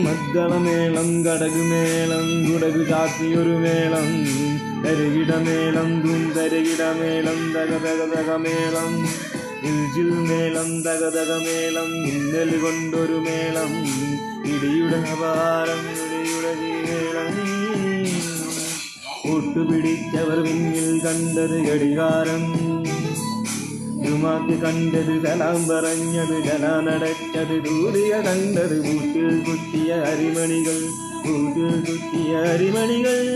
മദ്ദളമേളം കടകുമേളം കുടകു ചാത്തിയൊരു മേളം തരകിടമേളം ധൂം തരകിടമേളം തകതകതകമേളം ഇൽജിൽ മേളം തകതകമേളം മിന്നൽ കൊണ്ടൊരു മേളം ഇടിയുടെ അപാരം ഇടിയുടെ മേളം ഒട്ടുപിടിച്ചവർ പിന്നിൽ കണ്ടത് ഘടികാരം ുമാക്ക് കണ്ടത് സലാം പറഞ്ഞത് ജലാനടച്ചത് ദൂരിയ കണ്ടത് കൂട്ടിൽ കുത്തിയ അരിമണികൾ കൂട്ടിൽ കുത്തിയ അരിമണികൾ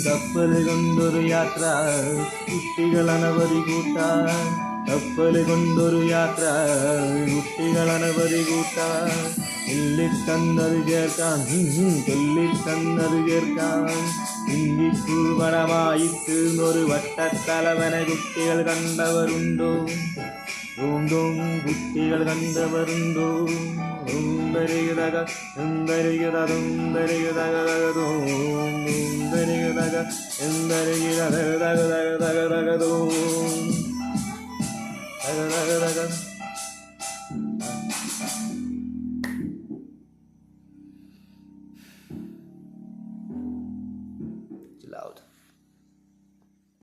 കപ്പല് കൊണ്ടൊരു യാത്ര കുട്ടികൾ അനവധി കൂട്ടാൻ കപ്പല് കൊണ്ടൊരു യാത്ര കുട്ടികൾ അനവധി കൂട്ടാൻ ചൊല്ലിത്തന്നത് ചേർക്കാൻ ചൊല്ലിത്തന്നത് ചേർക്കാൻ ഇഞ്ചിപ്പൂപടമായിട്ട് ഒരു വട്ടത്തലവനെ കുട്ടികൾ കണ്ടവരുണ്ടോ ഓന്തോം കുട്ടികൾ കണ്ടവരുണ്ടോ ഓന്തരികതക എന്തരികതോ